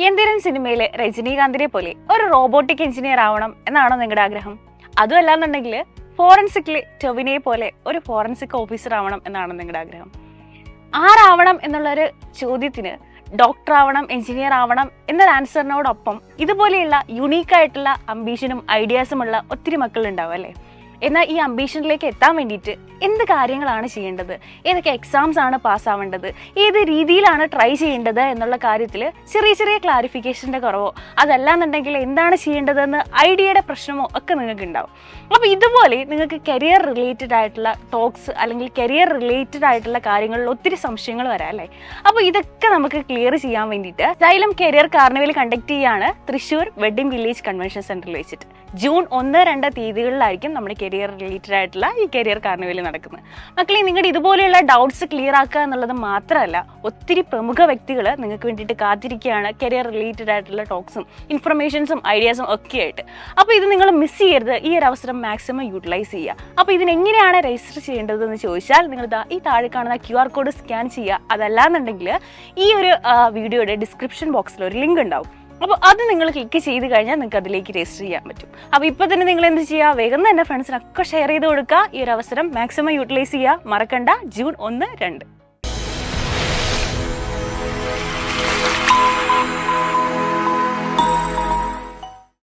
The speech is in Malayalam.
യന്ത്രൻ സിനിമയിലെ രജനീകാന്തിനെ പോലെ ഒരു റോബോട്ടിക് എഞ്ചിനീയർ ആവണം എന്നാണോ നിങ്ങളുടെ ആഗ്രഹം? അതുമല്ലാന്നുണ്ടെങ്കിൽ ഫോറൻസിക്കിലെ ടൊവിനെ പോലെ ഒരു ഫോറൻസിക് ഓഫീസർ ആവണം എന്നാണോ നിങ്ങളുടെ ആഗ്രഹം? ആരാവണം എന്നുള്ളൊരു ചോദ്യത്തിന് ഡോക്ടർ ആവണം, എഞ്ചിനീയർ ആവണം എന്നൊരു ആൻസറിനോടൊപ്പം ഇതുപോലെയുള്ള യുണീക്കായിട്ടുള്ള അംബീഷനും ഐഡിയാസുമുള്ള ഒത്തിരി മക്കളുണ്ടാവും അല്ലേ? എന്നാൽ ഈ അംബീഷനിലേക്ക് എത്താൻ വേണ്ടിയിട്ട് എന്ത് കാര്യങ്ങളാണ് ചെയ്യേണ്ടത്, ഏതൊക്കെ എക്സാംസ് ആണ് പാസ്സാവേണ്ടത്, ഏത് രീതിയിലാണ് ട്രൈ ചെയ്യേണ്ടത് എന്നുള്ള കാര്യത്തിൽ ചെറിയ ചെറിയ ക്ലാരിഫിക്കേഷൻ്റെ കുറവോ അതല്ലാന്നുണ്ടെങ്കിൽ എന്താണ് ചെയ്യേണ്ടതെന്ന് ഐഡിയയുടെ പ്രശ്നമോ ഒക്കെ നിങ്ങൾക്ക് ഉണ്ടാവും. അപ്പോൾ ഇതുപോലെ നിങ്ങൾക്ക് കരിയർ റിലേറ്റഡ് ആയിട്ടുള്ള ടോക്സ് അല്ലെങ്കിൽ കരിയർ റിലേറ്റഡ് ആയിട്ടുള്ള കാര്യങ്ങളിൽ ഒത്തിരി സംശയങ്ങൾ വരാം അല്ലേ? അപ്പോൾ ഇതൊക്കെ നമുക്ക് ക്ലിയർ ചെയ്യാൻ വേണ്ടിയിട്ട് Xylem കരിയർ കാർണിവൽ കണ്ടക്ട് ചെയ്യുകയാണ് തൃശ്ശൂർ വെഡിങ് വില്ലേജ് കൺവെൻഷൻ സെന്ററിൽ വെച്ചിട്ട്. ജൂൺ 1-2 തീയതികളിലായിരിക്കും നമ്മുടെ കരിയർ റിലേറ്റഡ് ആയിട്ടുള്ള ഈ കരിയർ കാർണിവൽ നടക്കുന്നത്. മക്കളെ, നിങ്ങളുടെ ഇതുപോലെയുള്ള ഡൗട്ട്സ് ക്ലിയർ ആക്കുക എന്നുള്ളത് മാത്രമല്ല, ഒത്തിരി പ്രമുഖ വ്യക്തികൾ നിങ്ങൾക്ക് വേണ്ടിയിട്ട് കാത്തിരിക്കുകയാണ് കരിയർ റിലേറ്റഡ് ആയിട്ടുള്ള ടോക്സും ഇൻഫർമേഷൻസും ഐഡിയാസും ഒക്കെ ആയിട്ട്. അപ്പോൾ ഇത് നിങ്ങൾ മിസ് ചെയ്യരുത്. ഈ ഒരു അവസരം മാക്സിമം യൂട്ടിലൈസ് ചെയ്യുക. അപ്പോൾ ഇതിനെങ്ങനെയാണ് രജിസ്റ്റർ ചെയ്യേണ്ടതെന്ന് ചോദിച്ചാൽ നിങ്ങൾ ഈ താഴെ കാണുന്ന QR കോഡ് സ്കാൻ ചെയ്യുക. അതല്ലാന്നുണ്ടെങ്കിൽ ഈ ഒരു വീഡിയോയുടെ ഡിസ്ക്രിപ്ഷൻ ബോക്സിൽ ഒരു ലിങ്ക് ഉണ്ടാവും. അപ്പോൾ അത് നിങ്ങൾ ക്ലിക്ക് ചെയ്ത് കഴിഞ്ഞാൽ നിങ്ങൾക്ക് അതിലേക്ക് രജിസ്റ്റർ ചെയ്യാൻ പറ്റും. അപ്പോൾ ഇപ്പോൾ തന്നെ നിങ്ങൾ എന്ത് ചെയ്യുക, വേഗം തന്നെ ഫ്രണ്ട്സിനൊക്കെ ഷെയർ ചെയ്ത് കൊടുക്കുക. ഈ ഒരു അവസരം മാക്സിമം യൂട്ടിലൈസ് ചെയ്യുക. മറക്കണ്ട, ജൂൺ 1-2.